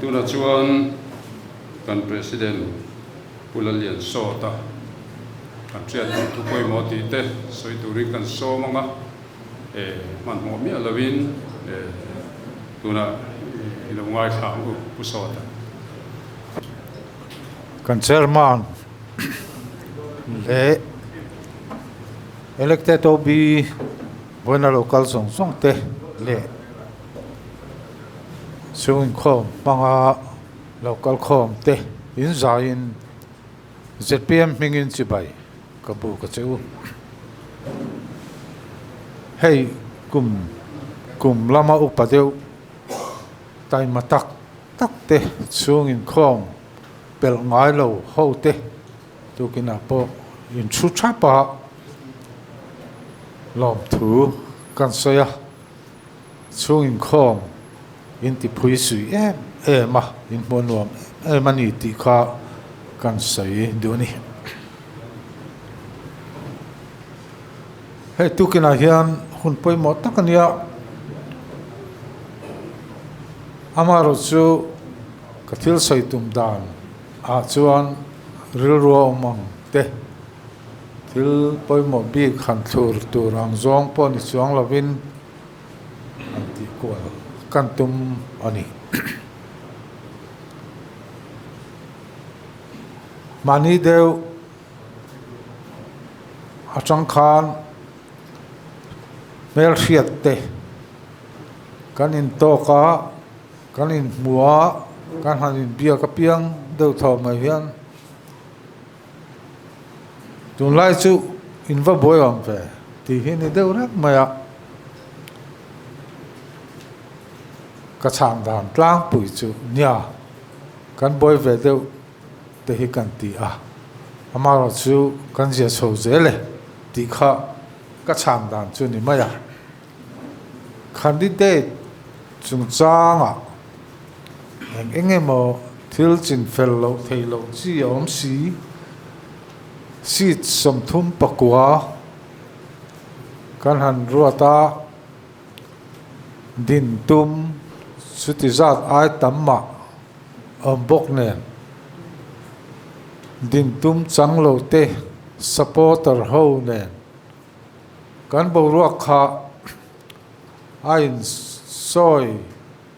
tuna chuan kan president Pulalian Sota kan chiat tu poi mo ti te soi turi kan so manga man mo mi alawin tuna ilo ngai khang u Sota kan chairman le elected to be buena local song te le suing khom panga local khom te in zain ZPM mingin chibai kabu ka cheu hey kum lama upadeu tai matak tak te sungin khom pel ngai lo ho te tu kina po in chu chapa lom thu kan soya sungin khom in ti phui sui ma in monuam mani ti kha kan sai du ni he tu kina hian hun poi mo takania amaro chu kathil sai tum dan a chuan ril ro mong te thil poi mo bi khan thur tu rang zong po ni chuang lovin anti ko kan tum ani mani deu achang khan mel khiat te kan in to ka kan in mua kan han in bia ka piang deu tho mai hian tun lai chu in va boy am ve ti hi ni deu rak maya ka chang dan tlang pui chu nya kan boy ve deu te hi kan ti a amaro chu kan je so zele ti kha ka chang dan chu ni maya candidate chung changa engemo thil chin fellow thailo chi om si som thum pakwa kan han ruata din tum sutizat ai tamma bok nen din tum changlo te supporter ho nen kan bo ruak kha ain soi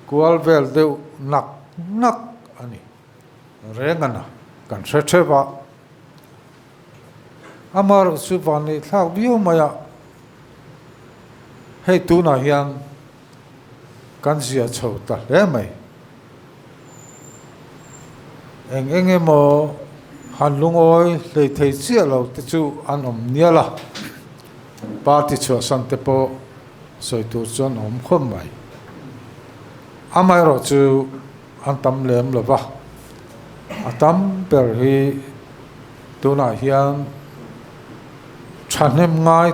kual vel deu nak ani rengana kan theba amar suvani thak biu maya hei tu na hian kan zia chota le mai engemo han lungoi le thei chia lo te chu an om niala party chu san te po soi tu chon om khom mai amai ro chu an tam lem lo ba atam per hi tu na hian chanem ngai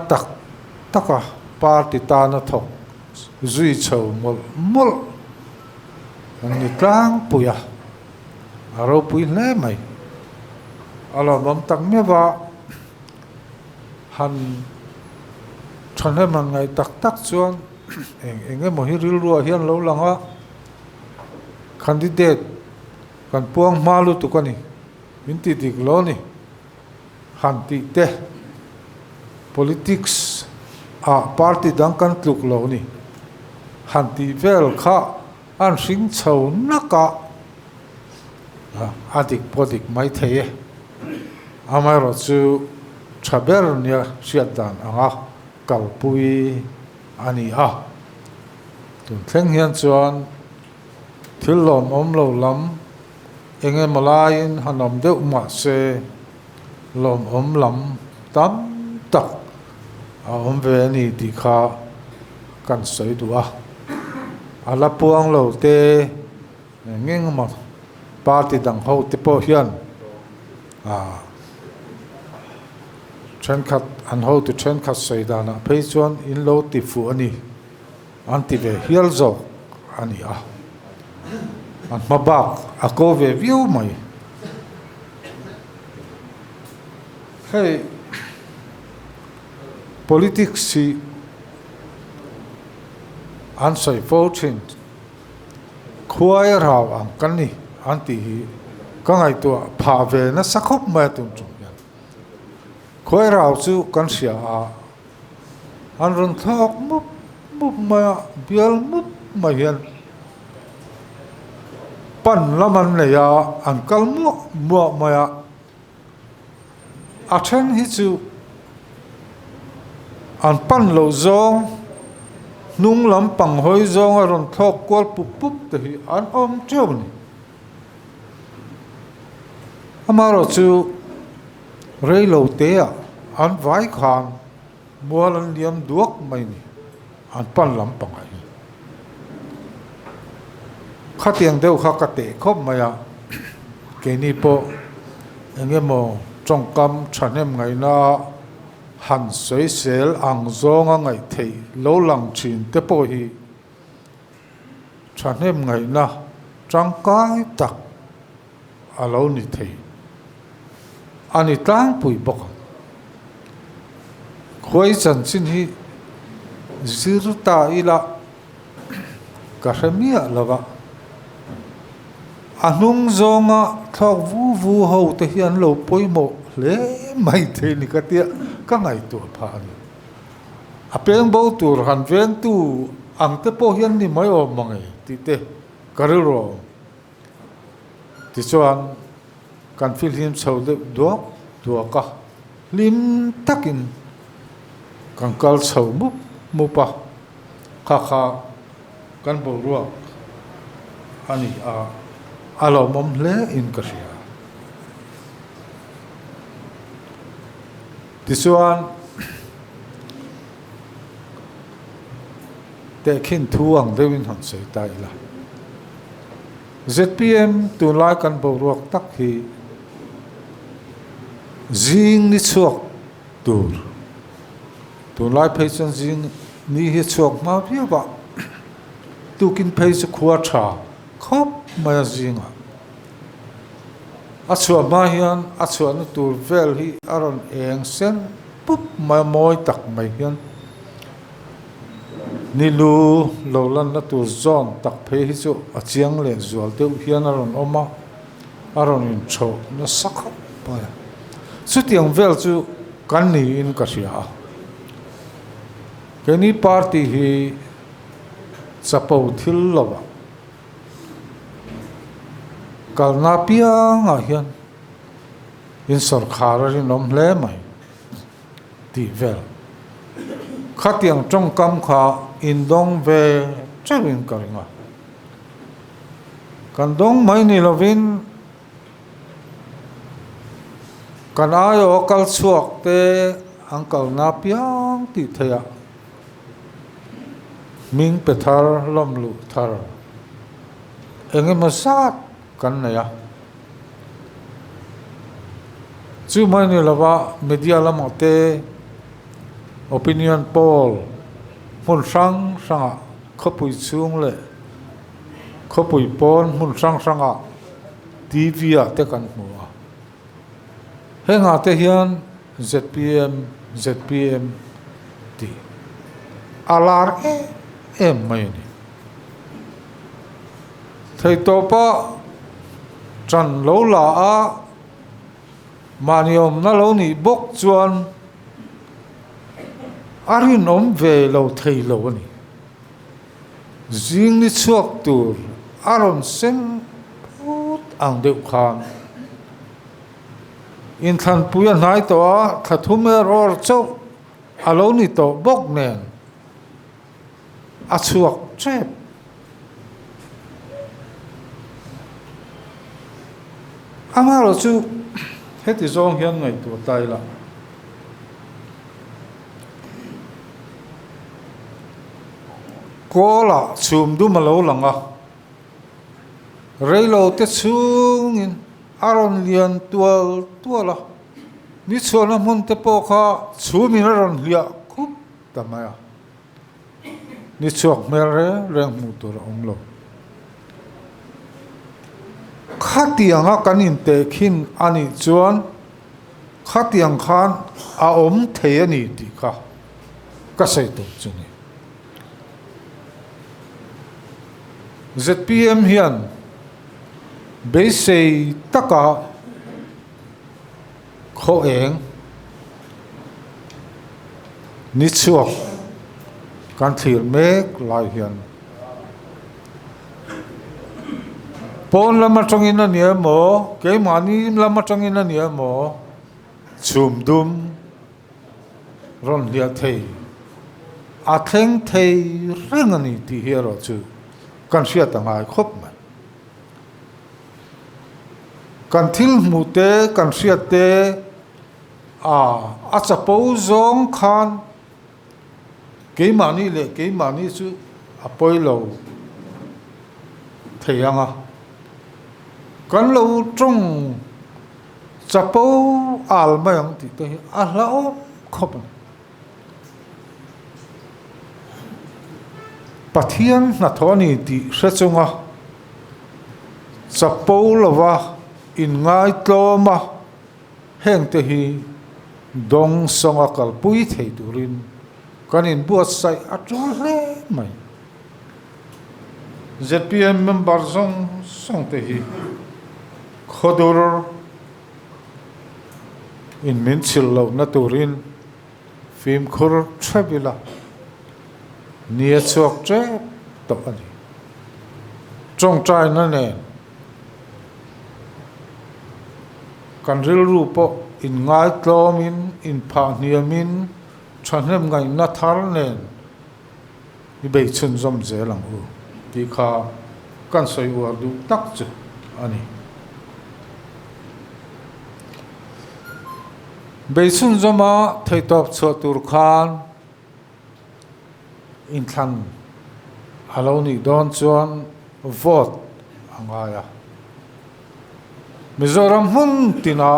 taka party ta na thok zui chou mol ani tlang puya aro pui le mai alo bam tak me ba han chanem ngai tak chuan enge mo hi ril ruwa hian lo langa candidate kan puang malu tu kani minti dik lo ni han ti te politics a party dang kan tluk lo ni han ti vel kha an sing chho naka adik podik mai theye amai ro chu chaber nia siat dan anga kalpui ani a tun thleng hian chuan thil lom om lo lam enge malain hanom deuh ma se lom om lam tam tak a om ve ni ti kha kan soi du a ala puang lo te ngeng ma party dang ho te po hian chen khat an ho tu chen khat soi dana phei chuan in lo ti fu ani anti ve hial zo ani a an mabak a ko ve viu mai hey politics si an soi voting khuai rau ang kan ni anti hi ka ngai to pha ve na sakhop ma tum chung yan khuai rau chu kan sia an ron thok mup mup ma bial mup ma hian pan laman le ya an kal mu ma ya a then hi chu an pan lo zong nung lam pang hoi zong a ron thok kwal pup pup te hi an om cheu ni amaro chu rei lo te a an vai khan mual an liam duak mai ni an pan lam pang ai kha tiang deu kha ka te khop maya ke ni po engemo chongkam thanem ngai na han soi sel ang zonga ngai thei lo lang chin te po hi thanem ngai na changkai tak alo ni thei ani tang pui bok khoi chan chin hi zirta ila ka hramia lawa anung zonga thok vu ho te hian lo poimo le mai the ni ka tia ka ngai tu pha ni a peng bo tur han veng tu ang te po hian ni mai o mangai ti te kariro ti chuan kan fil him chho de do ka lim takin kan kal chho mu pa kha kan bo ruwa ani alo mom le in kasia tisuan te khin thuang dewin han sei tai la ZPM tu lai kan bo ruak tak hi jing ni chuak tur tu lai phei chan jing ni hi chuak ma bia ba tu kin phei chu khuwa tha khop maya zinga achua ma hian achua nu tur vel hi aron eng sen pup ma moi tak mai hian nilu lo lan na tur zon tak phe hi chu achiang le zual teu hian aron oma aron in tho na sakha pa chu tiang vel chu kan ni in ka sia keni party hi chapo thil lawa kalna pia nga hian in sarkar ri nom hle mai ti vel khatiang trong kam kha in dong ve chawin karinga kan dong mai ni lovin kan ayo kal chuak te angkal na piang ti thaya ming pethar lom lu thar enge masat kan na ya chu mai ni lawa media lamote opinion poll mun sang sanga khopui chung le khopui pon mun sang sanga TV a te kan hmuwa henga te hian ZPM ti alar em mai ni thei to pa chan lo la a maniom na lo ni bok chuan arin om ve lo thei lo ni jing ni chuak tur aron sen put ang deu khan in than puya nai to a thathumer or chau alo ni to bok nen a chuak chep amaro chu heti zong hian ngai tu tai la kola chum du malo langa reilo te chung in aron lian tuala ni chona mun te po kha chumin aron hlia khup tamaya ni chuak mer reng mu tur omlo khatianga kanin te khin ani chuan khatiang khan a om thei ani ti kha ka sei to chuni ZPM hian be sei taka kho eng ni chuak kan thir mek lai hian pon lama tangin ania mo ke mani lama tangin ania mo chum dum ron lia thei a theng thei reng ani ti hero chu kan sia tangai khop ma kan thil mu te kan sia te a chapo zong khan ke mani chu a poilo theianga kan lo trong chapo al mayang ti te a lao khop pathian na thoni ti hrecunga chapo lova in ngai tloma heng te hi dong songa kalpui thei turin kanin buat sai atol le mai ZPM member song te hi khodur in min chil lo na turin phim khur thabila nia chuak tre to ani trong trai na ne kan ril ru po in ngai tlomin in pha niamin thanem ngai na thar nen ni be chun zom je lang u ti kha kan soi war du tak chu ani be chun zoma thei top chu tur khan in than alo ni don chuan vote angaya Mizoram hun tina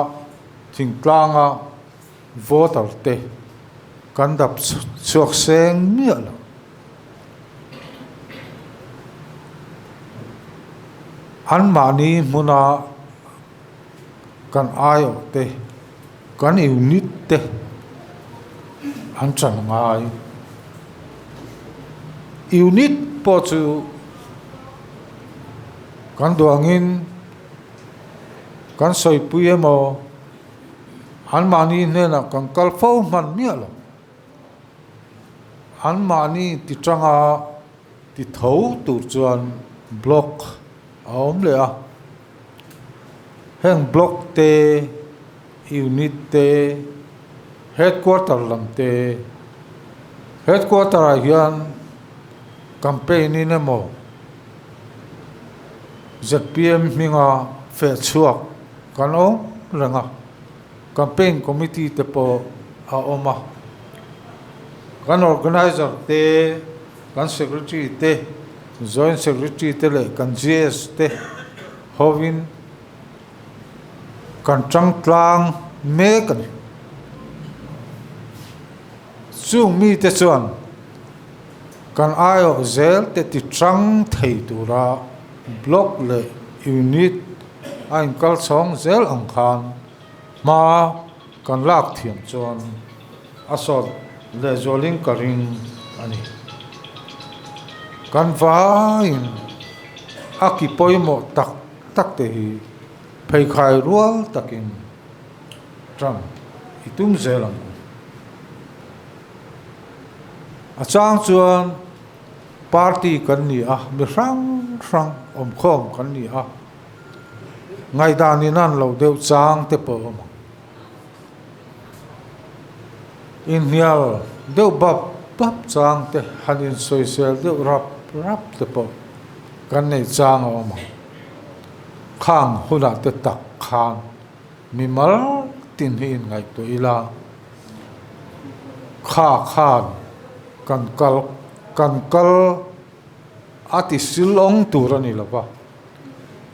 thingtlanga voter te kandap chuak seng miala an mani muna kan ayo te kan unit te an chan ngai unit po chu kan duangin kan soi puye mo an mani ne na kan kalfo man miala an mani ti tanga ti thau tur chuan block aom le a heng block te unit te headquarter lam te headquarter a hian campaign ni ne mo ZPM minga fe chuak kan o ranga campaign committee te po a oma kan organizer te kan secretary te joint secretary te le kan GS te hovin kan trăng tlang me kan chung mi te chuan kan ayo zel te ti trăng thei tura block le unit anh kal chong zel ang khan ma kan lak thiam chuan asol le zoling karing ani kan vain aki poimo tak tak te hi phei khai rual takin tram itum zelang achang chuan party kan ni a mi rang rang om khom kan ni a ngai da ni nan lo deu chang te po ma in hial deu bap chang te hanin social deu rap te po kan nei chang o ma khang huna te tak khan mi mal tin hi ngai to ila khan kan kal ati silong turani lava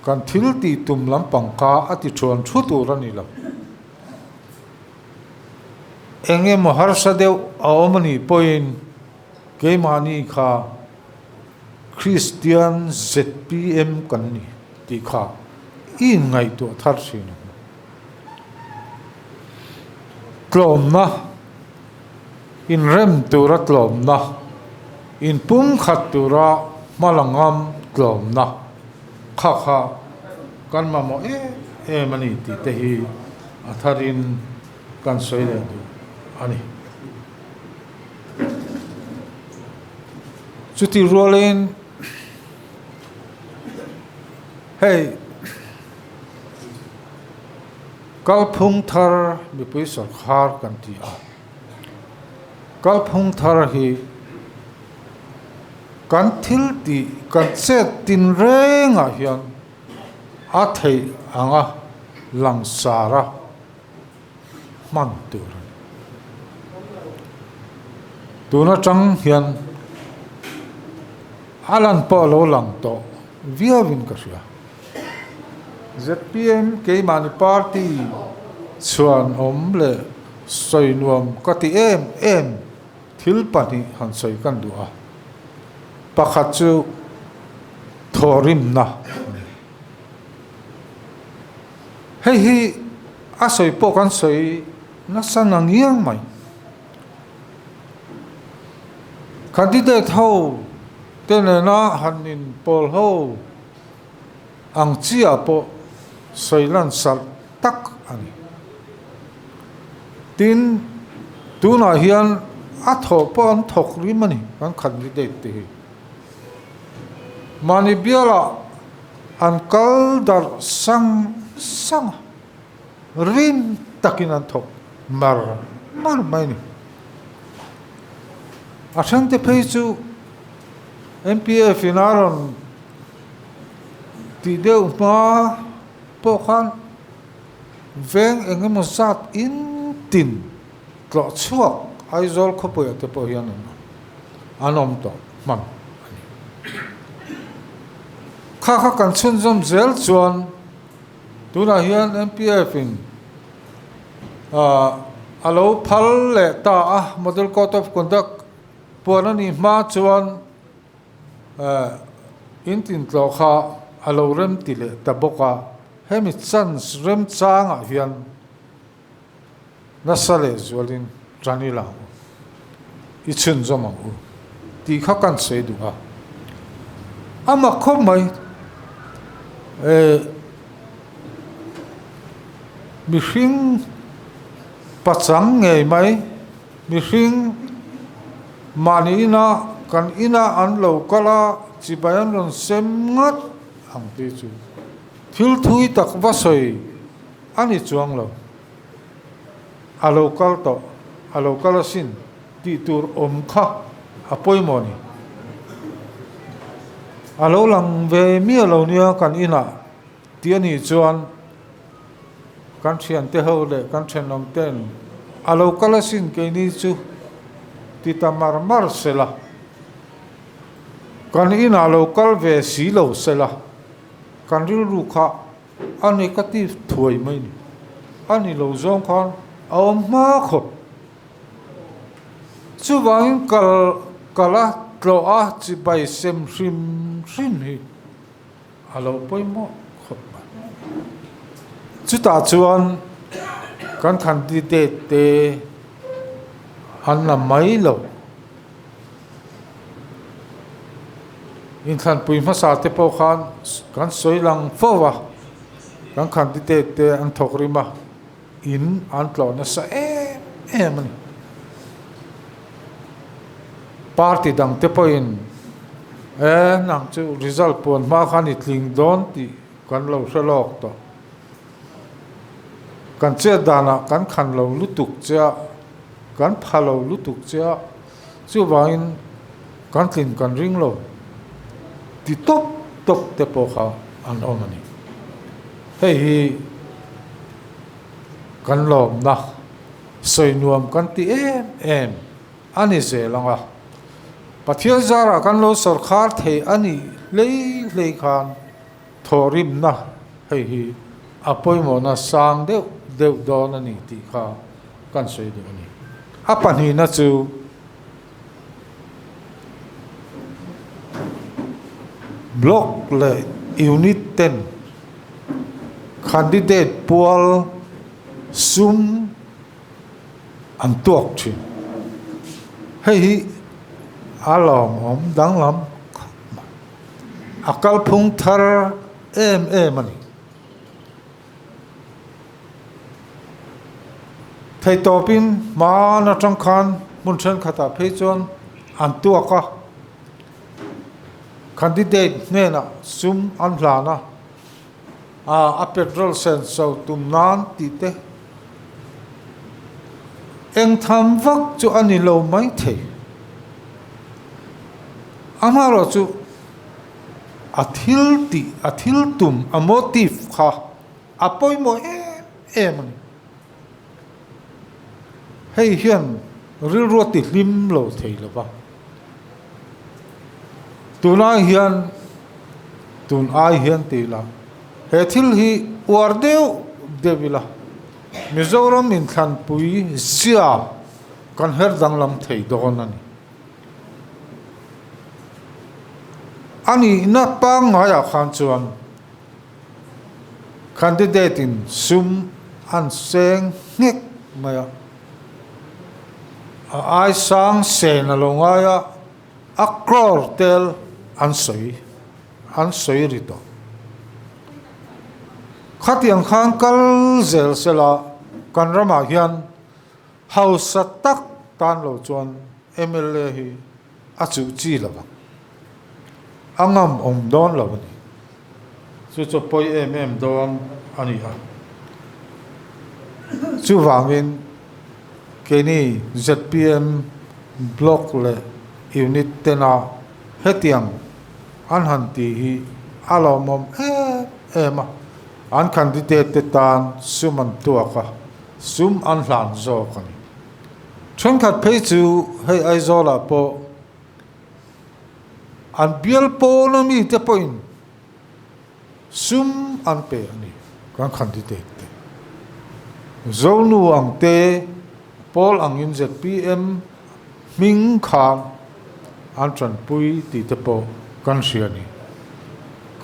kan thil ti tum lampang ka ati thon thu turani la enge mohar sadeu aomani point ke mani kha Christian ZPM kan ni ti kha in ngai to thar sin tlom na in rem tura tlom na in pum khat tura malangam lom na kha kan ma mo mani ti te hi atharin kan soi le du ani chuti rolin hey kalphung thar mi pui sarkar kan ti a kalphung thar hi kan thil ti kan set tin renga hian a thei anga langsara man tur tuna chang hian alan po lo lang to viavin ka sia ZPM ke mani party chuan om le soi nuam ka ti em thil pani han soi kan du a pakhat chu thorim na hei hi a soi po kan soi na sanang yang mai candidate ho tenena hanin pol ho ang chia po soilan sal tak ani tin tuna hian a tho pon thok ri mani kan candidate te mani biala an kal dar sang rin takin an thok mar mai ni asante phei chu MPF inaron ti deu ma po khan veng engemaw zat in tin tlo chuak aizol khopoi te po hian anom to man kha kan chun zom zel chuan tuna hian MPF in alo phal le ta model code of conduct puanani ma chuan in tin tlo kha alo rem ti le ta boka hemi chans rem changa hian nasale zolin janila I chun zoma u ti kha kan sei du a ama khom mai mi hring pachang ngei mai mi hring mani ina kan ina an lo kala chi bayan ron sem ngat ang ti chu thil thui tak va soi ani chuang lo alo kal to alo kala sin ti tur om kha apoi moni alo lang ve mi alo nia kan ina ti ani chuan kan thian te ho le kan then nom ten alo kala sin ke ni chu ti tamar mar sela kan ina local ve si lo sela kan ri ru kha ani ka ti thui mai ni ani lo zong khan aw ma kho chu wang kala tlo a chi bai sem rim hi alo poi mo kho chu ta chuan kan khan ti te an la mai lo in khan pui ma sa te po khan kan soi lang fowa kan khan ti te an thok rima in an tlo na sa man party dang te po in nang chu result pon ma khan itling don ti kan lo salok to kan che dana kan khan lo lutuk cha kan phalo lutuk cha chu wain kan tlin kan ring lo ti top te po kha an omani hei kan lom na soi nuam kan ti em ani se langa pathia zara kan lo sarkar thei ani lei khan thorim na hei apoi mo na sang deu don ani ti kha kan soi du ani apani na chu block le unit 10 candidate pual sum an tuak chi hei along om dang lam akal phung thar em ani thầy topin ma na trong khan mun chen khata phei chon an tuaka candidate ne na sum an hlana a petrol sen so tum nan ti te eng tham vak chu ani lo mai thei amaro chu athil tum a motive kha apoi mo em hei hian ril ro ti hlim lo thei lo ba tuna hian tun ai hian ti la he thil hi wardeu devila Mizoram in than pui zia kan her danglam thei don ani na pa ngaya khan chuan candidate in sum an seng ngek maya ai sang sen alongaya akror tel an soi rito khatiang khan kal zel sela kan rama hian house tak tan lo chuan MLA hi achu chi lawa angam om don lawa ni chu poi don ani ha chu wangin keni ZPM block le unit tena hetiang an han ti hi alomom ema an candidate te tan suman tuaka sum an hlan zo kan thon khat phei chu hei ai zo la po an bial po na mi te point sum an pe ani kan candidate te zo nu ang te Paul ang in ZPM Ming Khan an tran pui ti te po kan siani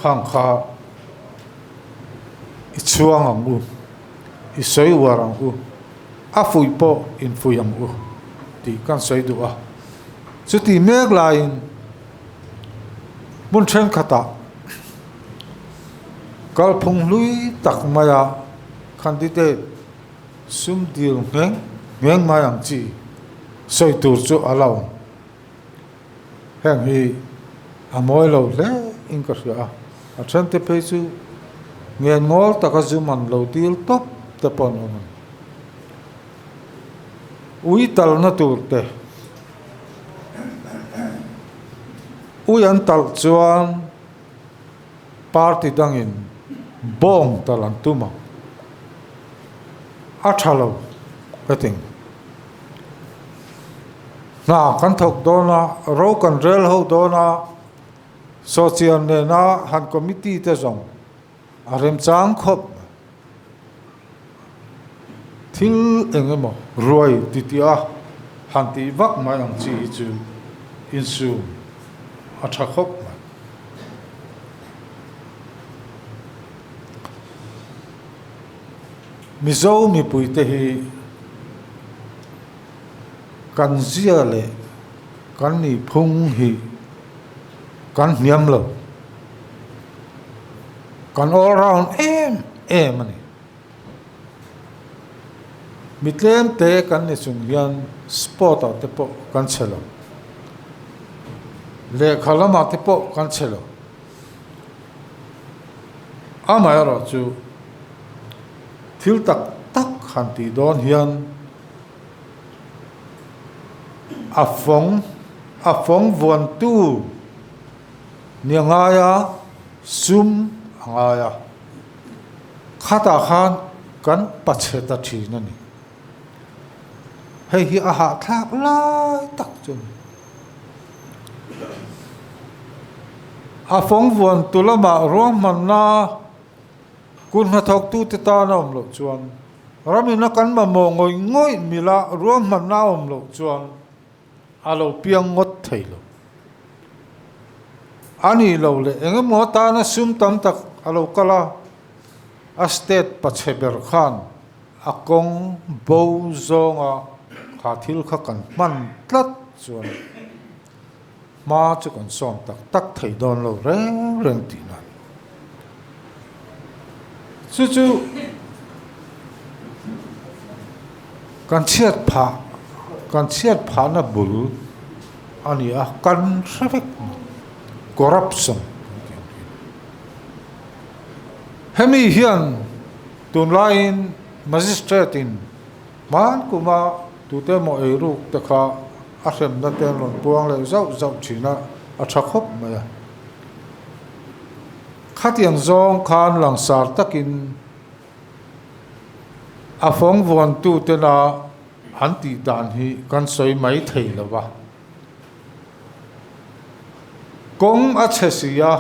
khang kha ichuang ang u isoi warang u afui po in fuyang u ti kan soi du a chu ti mek lain mun chen khata kal phung lui tak maya candidate sum dil ngeng mayang chi soi tur chu alo heng hi amoi lo le in ka sia a chen te pe chu ngen ngol taka zuman lo til top te pon on ui tal na tur te ui an tal chuan party dangin bong talan tuma a thalo kating na kan thok dona ro kan rel ho dona social ne na han committee te zong arem chang khop thil engemo roi titia hanti vak mai ang chi chu insu atha khop mizo mi puite hi kan zia le kan ni phung hi kan niam lo kan all round em ani mitlem te kan ni chung hian sport te po kan chelo le khalama te po kan chelo amaya ro chu thil tak han ti don hian afong vuan tu niangaya sum angaya khata khan kan pacheta thina ni hei hi aha thak lai tak chun afong vuan tulama rom manna kun ha thok tu te ta nom lo chuan ramina kan ma mo ngoi mila rom manna om lo chuan alo piang ngot thailo ani lo le engemo ta na sum tam tak alo kala a state pacheber khan akong bo zonga khathil kha kan man tlat chuan mà chứ còn xóm tắc thầy đòn lâu rèn tì nà chú kan chiat pha na bul ani kan traffic corruption hemi hian tun lain magistrate in man kuma tu te mo eru te kha a sem na ten lon puang le zau china a thakop ma khatiang zong khan langsar takin a phong von tu te na an ti dan hi kan soi mai thei lawa kong a chesia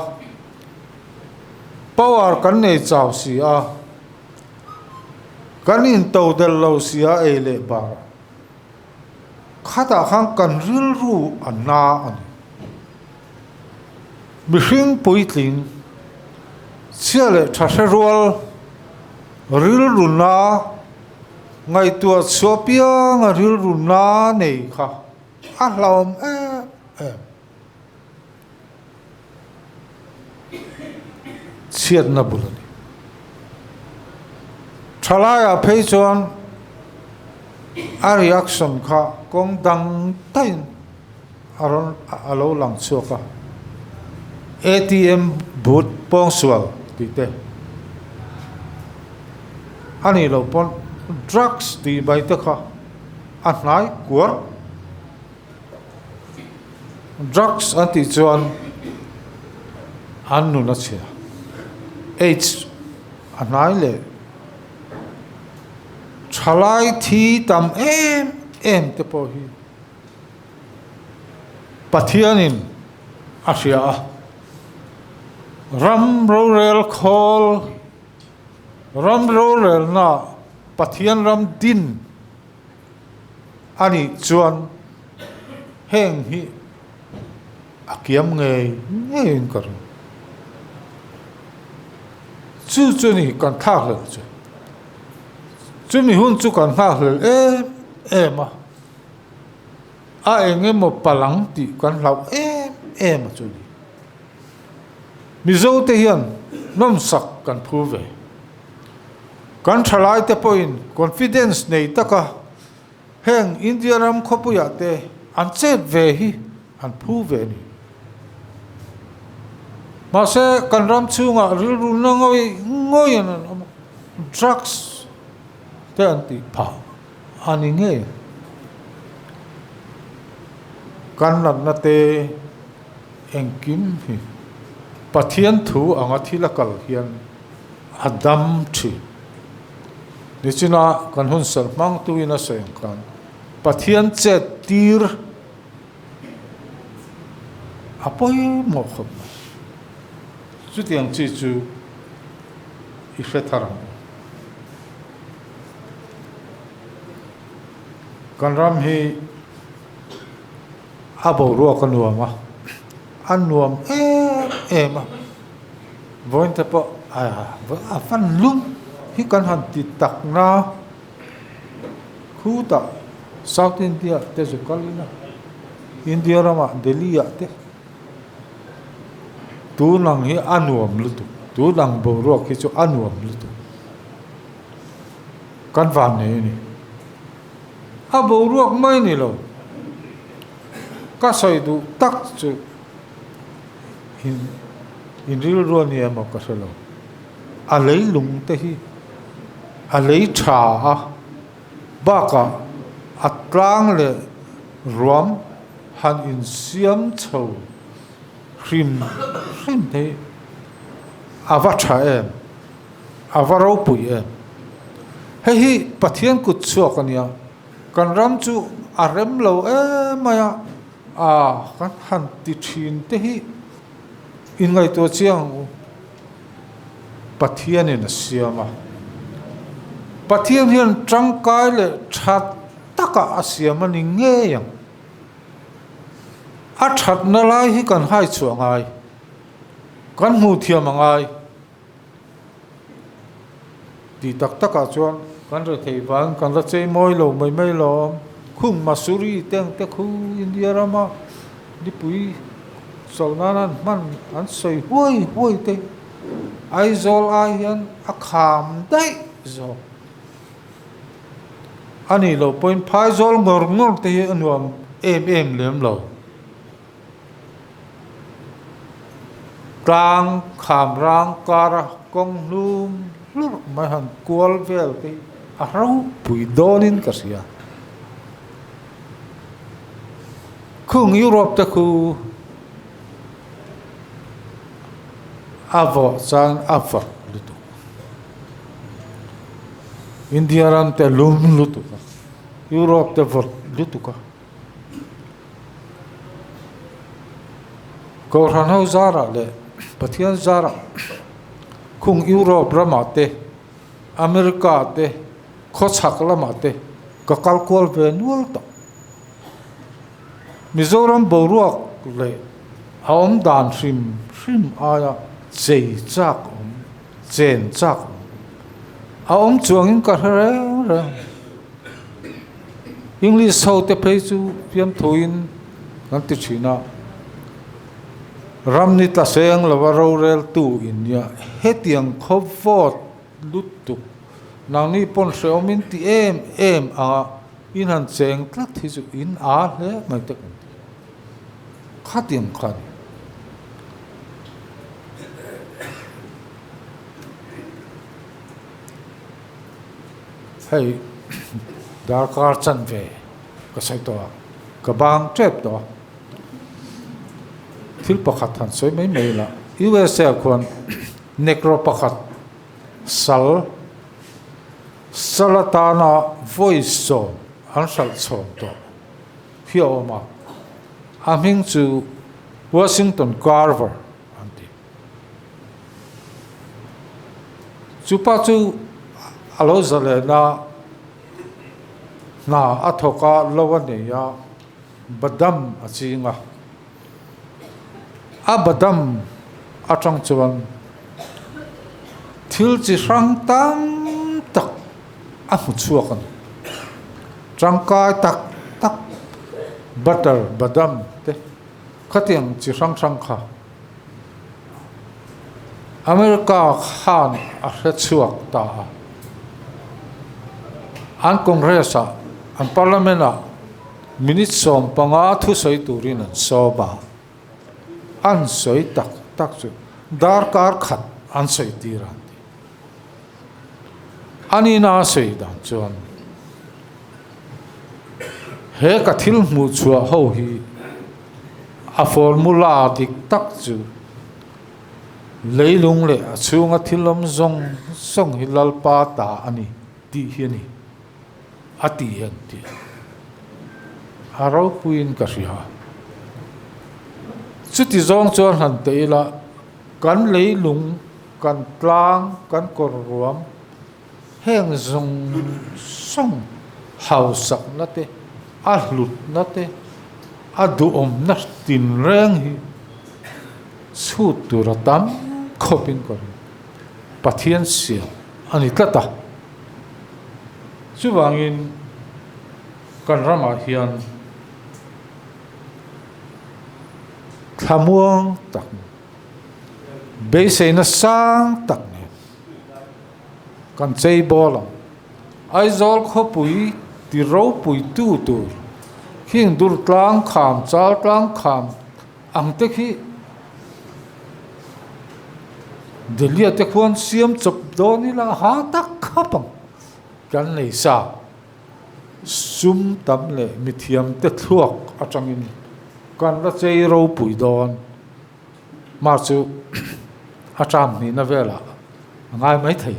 power kan nei chaw sia kan in to del lo sia e le ba khata khang kan ril ru anna an mi hring puitling chiale thasherol ril runa ngai tua chopia nga ril runa nei kha a hlom chiat na bulani thalaya pheichon a reaction kha kong dang tain aron alo lang choka ATM booth pong sual tite ani lo pon drugs ti bai ta kha anai kur drugs anti chuan an nu na che AIDS anai le chalai thi tam em te po hi pathianin asia ram rorel khol ram rorel na pathian ram din ani chuan heng hi akiam nge kar chu ni kan thak le chu mi hun chu kan thak le ma a enge mo palang ti kan lau ma chu ni mi zo te hian nom sak kan phu ve kan thalai te point confidence nei taka heng India ram khopuya te an chet ve hi an phu ve ni ma se kan ram chunga ril ru na ngoi an drugs te an ti pha ani nge kan na te engkim hi pathian thu anga thilakal hian adam thi nichina kan hun sal mang tu ina seng kan pathian che tir apoi mo khop chu tiang chi chu i fetharang kan ram hi abo ro kan nuama an nuam ma voin te po a fan lum hi kan han ti tak na khu ta South India te zu kalina India rama Delhi ya te tu nang hi anuam lu tu nang bo ro ki chu anuam lu tu kan van ni a bo ro mai ni lo ka soi du tak chu in ril ro ni ma ka selo a lei lung te hi a lei tha ba ka atlang le rom han in siam chho hrim te ava tha avaro pui hi pathian kut chuak ania kan ram chu a rem lo maya kan han ti thin te hi in ngai to chiang pathian in siama pathian hian tangkai le that taka asiama ni nge yang a that na lai hi kan hai chuangai kan mu thiam angai ti tak taka chuan kan re thei wang kan ra chei moi lo mai lo khung masuri teng te khu India rama di pui Solnanan man an soi huai te ai zol ai hian a kham dai zo ani lo point phai zol ngor te hi anuam em lem lo tang kham rang kara kong lum lu mai han kual vel te a rau pui donin ka sia khung Europe ta khu avo sang ava lutu India ram te lum lutu ka Europe te vor lutu ka ko ranau zara le pathian zara khung Europe ramate America te kho chak lamate ka kalkol ve nual ta Mizoram boruak le aom dan shim aya chei chak chen chak aom chuangin ka re English so te phei chu piam thoin kan ti china ramni ta seng lawaro rel tu inya hetiang khovot lutu nangni pon seomin ti em a in han cheng tlat hi chu in a le mai te khatiam khan hey darkar chan ve ka sai to ka bang trep to thil pakhat han soi mai mai la USA khon necro pakhat salatana voice so an sal chom to hioma aming chu Washington Carver anti chupa chu alo zale na athoka lawane ya badam achinga abadam atang chuan thil chi rang tam tak a mu chuakan trangkai tak butter badam te khatiang chi rang kha America khan a chuak ta an congressa an parlamenta minute som panga thu soi turin an soba an soi tak chu darkar khat an soi tiran ani na soi dan chuan he ka thil mu chua ho hi a formula dik tak chu leilung le achunga thilom zong song hilal pa ta ani ti hiani ati hen ti haro puin ka ria chuti zong chuan han teila kan leilung kan tlang kan korruam heng zong song hausak na te a hlut na te a duom na tin reng hi chut turatam khopin kor pathian sia ani tlata chuwangin kan rama hian thamuang tak beise na sang tak ne kan chei bolam ai zol khopui ti ro pui tu tur hing dur tlang kham chal tlang kham ang te khi delia te khon siam chop doni la ha tak khapang kan nei sa sum tam le mithiam te thuak atangin kan la chei ro pui don ma chu atam ni na vela ngai mai thei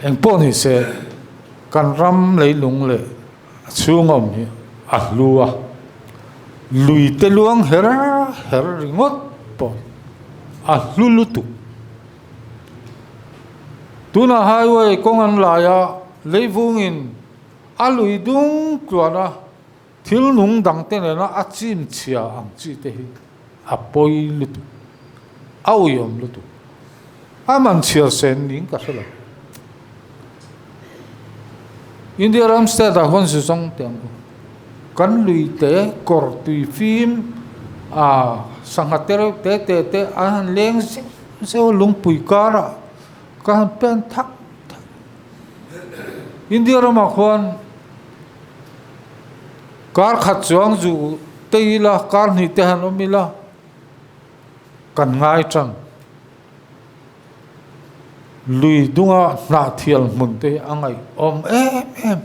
eng poni se kan ram leilung le chungom ni a lua lui te luang her ringot po a lulutu tuna highway kongan laya leivungin alui dung tuana thil nung dang te na achim chia ang chi te hi apoi lutu auyom lutu aman chia sen ning ka sala India ram sta da hon su song tiang kan lui te kor tui phim sangater te an leng se lung pui kara kan pen thak India rama khon kar khat chuang zu teila kar ni te han omila kan ngai chang lui dunga na thial mun te angai om em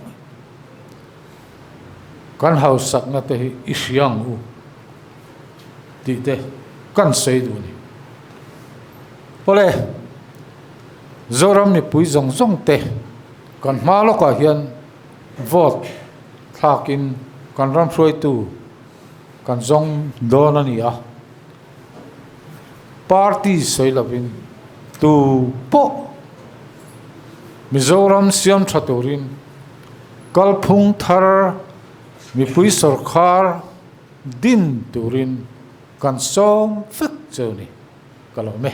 kan haus sak na te isyang u ti te kan sei du ni pole zoram ni pui zong te kan malo ka hian vote thakin kan ram throi tu kan zong don ani a party soilavin tu po Mizoram siam thaturin kalphung thar mipui sarkar din turin kan som fek choni kalome